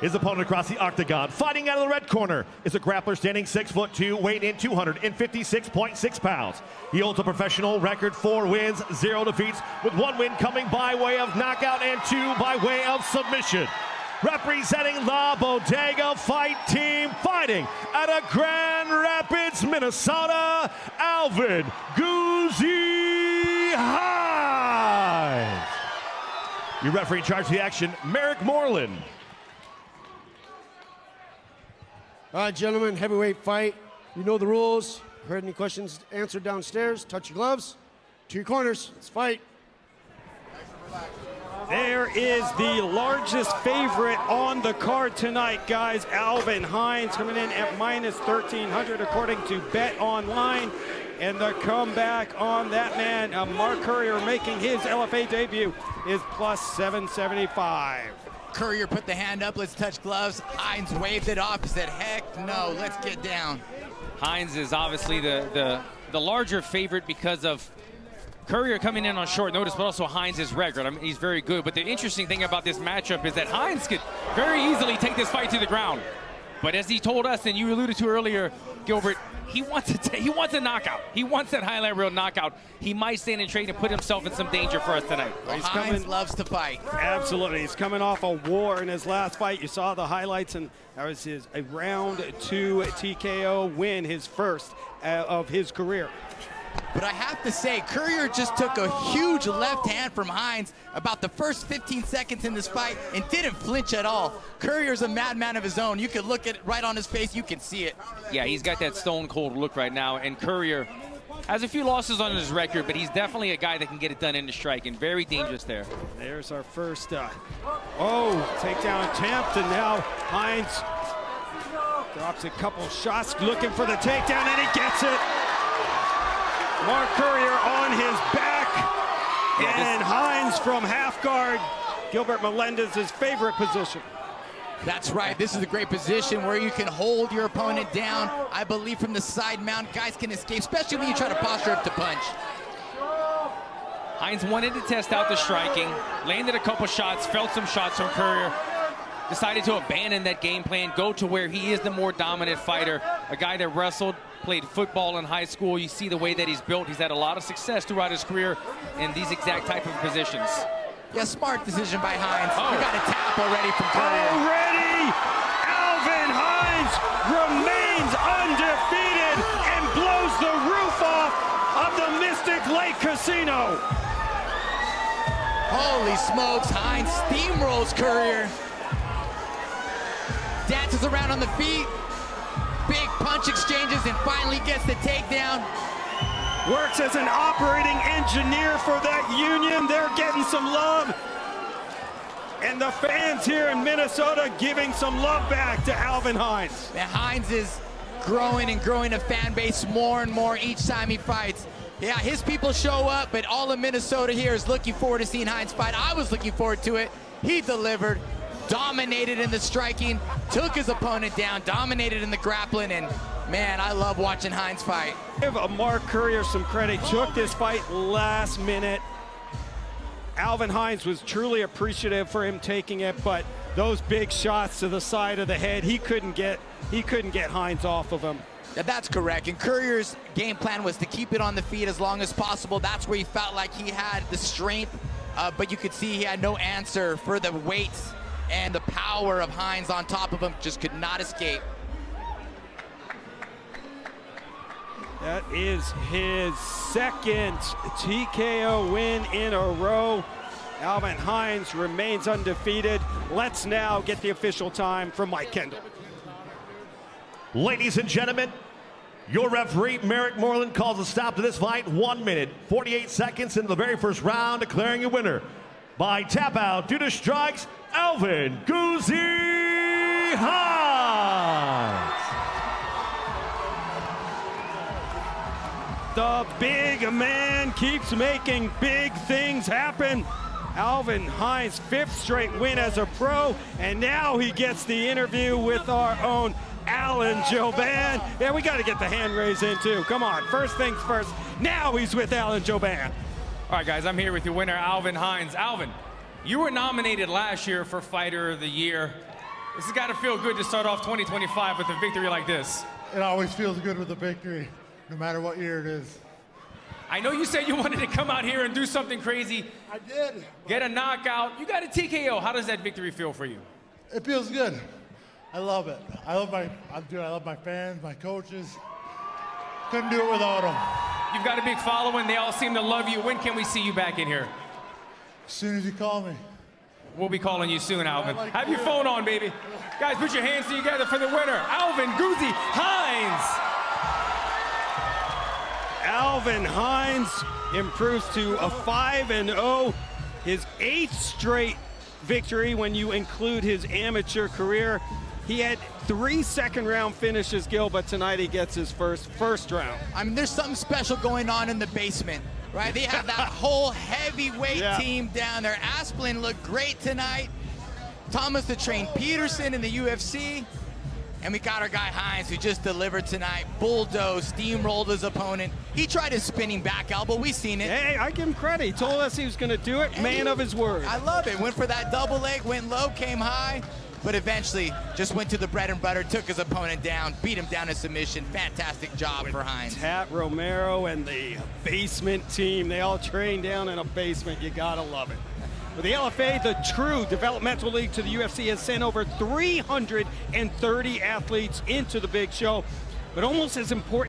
his opponent across the octagon. Fighting out of the red corner is a grappler standing 6'2", weighing in 256.6 pounds. He holds a professional record, 4 wins, 0 defeats, with 1 win coming by way of knockout and 2 by way of submission. Representing La Bodega Fight Team, fighting out of Grand Rapids, Minnesota, Alvin "GOOZIE" Hines. Your referee in charge of the action, Merrick Moreland. All right, gentlemen, heavyweight fight. You know the rules. Heard any questions answered downstairs. Touch your gloves. To your corners. Let's fight. There is the largest favorite on the card tonight, guys. Alvin Hines coming in at -1,300 according to Bet Online. And the comeback on that man, Mark Currier, making his LFA debut, is +775. Currier put the hand up, let's touch gloves. Hines waved it off, he said, heck no, let's get down. Hines is obviously the larger favorite because of Currier coming in on short notice, but also Hines' record. I mean, he's very good. But the interesting thing about this matchup is that Hines could very easily take this fight to the ground. But as he told us, and you alluded to earlier, Gilbert, he wants a knockout. He wants that highlight reel knockout. He might stand and trade and put himself in some danger for us tonight. Well, Hines loves to fight. Absolutely. He's coming off a war in his last fight. You saw the highlights, and that was a round 2 TKO win, his first of his career. But I have to say, Currier just took a huge left hand from Hines about the first 15 seconds in this fight and didn't flinch at all. Currier's a madman of his own. You can look at it right on his face, you can see it. Yeah, he's got that stone cold look right now, and Currier has a few losses on his record, but he's definitely a guy that can get it done in the strike, and very dangerous there. There's our first, takedown attempt, and now Hines drops a couple shots looking for the takedown, and he gets it. Mark Currier on his back, and Hines from half guard. Gilbert Melendez's favorite position. That's right, this is a great position where you can hold your opponent down. I believe from the side mount, guys can escape, especially when you try to posture up to punch. Hines wanted to test out the striking, landed a couple shots, felt some shots from Currier, decided to abandon that game plan, go to where he is the more dominant fighter, a guy that wrestled, played football in high school. You see the way that he's built. He's had a lot of success throughout his career in these exact type of positions. Yeah, smart decision by Hines. We got a tap already from Currier. Already, Alvin Hines remains undefeated and blows the roof off of the Mystic Lake Casino. Holy smokes, Hines steamrolls Currier. Dances around on the feet. Big punch exchanges and finally gets the takedown. Works as an operating engineer for that union. They're getting some love. And the fans here in Minnesota giving some love back to Alvin Hines. And Hines is growing and growing a fan base more and more each time he fights. Yeah, his people show up, but all of Minnesota here is looking forward to seeing Hines fight. I was looking forward to it. He delivered. Dominated in the striking, took his opponent down, dominated in the grappling, and man, I love watching Hines fight. Give Mark Currier some credit, took this fight last minute. Alvin Hines was truly appreciative for him taking it, but those big shots to the side of the head, he couldn't get Hines off of him. Yeah, that's correct, and Currier's game plan was to keep it on the feet as long as possible. That's where he felt like he had the strength, but you could see he had no answer for the weight and the power of Hines on top of him. Just could not escape. That is his second TKO win in a row. Alvin Hines remains undefeated. Let's now get the official time from Mike Kendall. Ladies and gentlemen, your referee, Merrick Moreland, calls a stop to this fight. 1 minute, 48 seconds into the very first round, declaring a winner by tap out due to strikes, Alvin "GOOZIE" Hines. The big man keeps making big things happen. Alvin Hines' 5th straight win as a pro, and now he gets the interview with our own Alan Joban. Yeah, we got to get the hand raise in too. Come on, first things first. Now he's with Alan Joban. All right, guys, I'm here with your winner, Alvin Hines. Alvin, you were nominated last year for Fighter of the Year. This has got to feel good to start off 2025 with a victory like this. It always feels good with a victory, no matter what year it is. I know you said you wanted to come out here and do something crazy. I did. Get a knockout. You got a TKO. How does that victory feel for you? It feels good. I love it. I love my fans, my coaches. Couldn't do it without them. You've got a big following. They all seem to love you. When can we see you back in here? As soon as you call me. We'll be calling you soon, Alvin. Have your phone on, baby. Guys, put your hands together for the winner, Alvin "GOOZIE" Hines. Alvin Hines improves to a 5-0, his 8th straight victory when you include his amateur career. He had 3 second-round finishes, Gil, but tonight he gets his first round. I mean, there's something special going on in the basement, right? They have that whole heavyweight team down there. Asplin looked great tonight. Thomas the Train Peterson in the UFC. And we got our guy Hines, who just delivered tonight. Bulldozed, steamrolled his opponent. He tried his spinning back elbow. We seen it. Hey, I give him credit. He told us he was going to do it. Man of his word. I love it. Went for that double leg, went low, came high, but eventually just went to the bread and butter, took his opponent down, beat him down to submission. Fantastic job for Hines. Tat Romero and the basement team, they all train down in a basement. You got to love it. With the LFA, the true developmental league to the UFC, has sent over 330 athletes into the big show. But almost as important